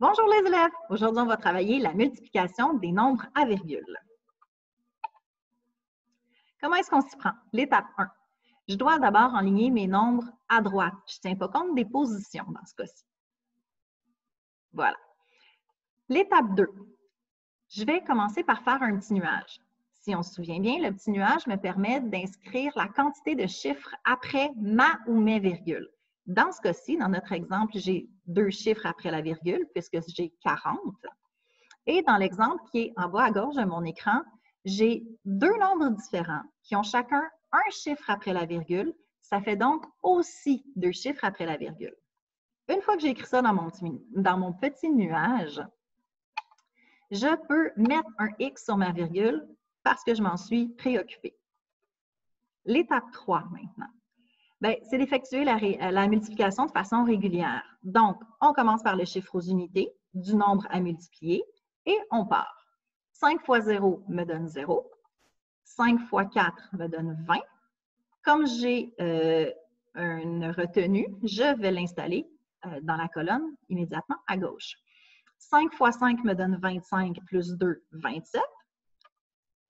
Bonjour les élèves! Aujourd'hui, on va travailler la multiplication des nombres à virgule. Comment est-ce qu'on s'y prend? L'étape 1. Je dois d'abord enligner mes nombres à droite. Je ne tiens pas compte des positions dans ce cas-ci. Voilà. L'étape 2. Je vais commencer par faire un petit nuage. Si on se souvient bien, le petit nuage me permet d'inscrire la quantité de chiffres après ma ou mes virgules. Dans ce cas-ci, dans notre exemple, j'ai 2 chiffres après la virgule puisque j'ai 40. Et dans l'exemple qui est en bas à gauche de mon écran, j'ai 2 nombres différents qui ont chacun un chiffre après la virgule. Ça fait donc aussi 2 chiffres après la virgule. Une fois que j'ai écrit ça dans mon petit nuage, je peux mettre un X sur ma virgule parce que je m'en suis préoccupée. L'étape 3 maintenant. C'est d'effectuer la multiplication de façon régulière. Donc, on commence par le chiffre aux unités du nombre à multiplier et on part. 5 fois 0 me donne 0. 5 fois 4 me donne 20. Comme j'ai une retenue, je vais l'installer dans la colonne immédiatement à gauche. 5 fois 5 me donne 25 plus 2, 27.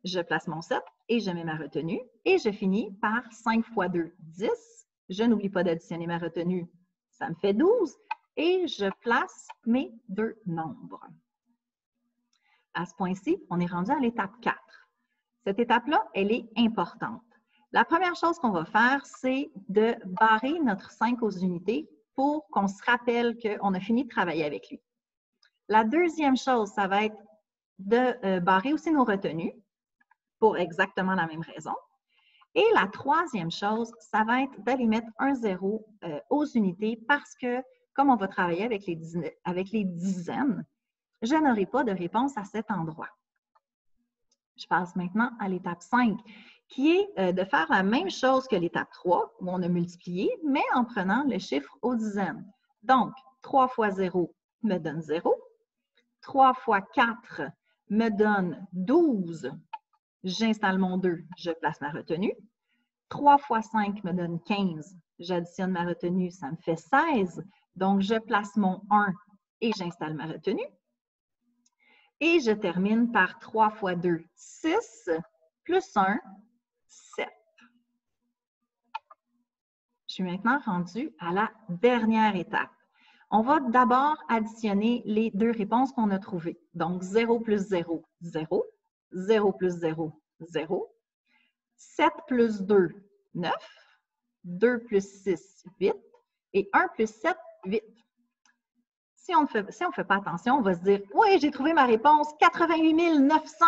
Je place mon 7 et je mets ma retenue. Et je finis par 5 fois 2, 10. Je n'oublie pas d'additionner ma retenue, ça me fait 12. Et je place mes 2 nombres. À ce point-ci, on est rendu à l'étape 4. Cette étape-là, elle est importante. La première chose qu'on va faire, c'est de barrer notre 5 aux unités pour qu'on se rappelle qu'on a fini de travailler avec lui. La deuxième chose, ça va être de barrer aussi nos retenues pour exactement la même raison. Et la troisième chose, ça va être d'aller mettre un 0 aux unités parce que, comme on va travailler avec les dizaines, je n'aurai pas de réponse à cet endroit. Je passe maintenant à l'étape 5, qui est de faire la même chose que l'étape 3, où on a multiplié, mais en prenant le chiffre aux dizaines. Donc, 3 fois 0 me donne 0. 3 fois 4 me donne 12. J'installe mon 2, je place ma retenue. 3 fois 5 me donne 15. J'additionne ma retenue, ça me fait 16. Donc, je place mon 1 et j'installe ma retenue. Et je termine par 3 fois 2, 6, plus 1, 7. Je suis maintenant rendue à la dernière étape. On va d'abord additionner les 2 réponses qu'on a trouvées. Donc, 0 plus 0, 0. 0 plus 0, 0. 7 plus 2, 9. 2 plus 6, 8. Et 1 plus 7, 8. Si on ne fait pas attention, on va se dire « Oui, j'ai trouvé ma réponse, 88 900 ».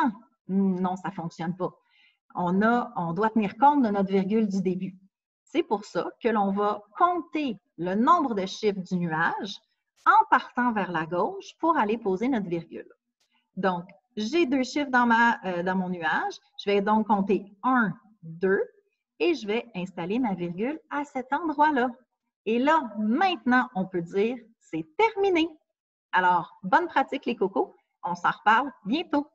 Non, ça ne fonctionne pas. On doit tenir compte de notre virgule du début. C'est pour ça que l'on va compter le nombre de chiffres du nuage en partant vers la gauche pour aller poser notre virgule. Donc, j'ai 2 chiffres dans mon nuage. Je vais donc compter 1, 2 et je vais installer ma virgule à cet endroit-là. Et là, maintenant, on peut dire c'est terminé. Alors, bonne pratique les cocos. On s'en reparle bientôt.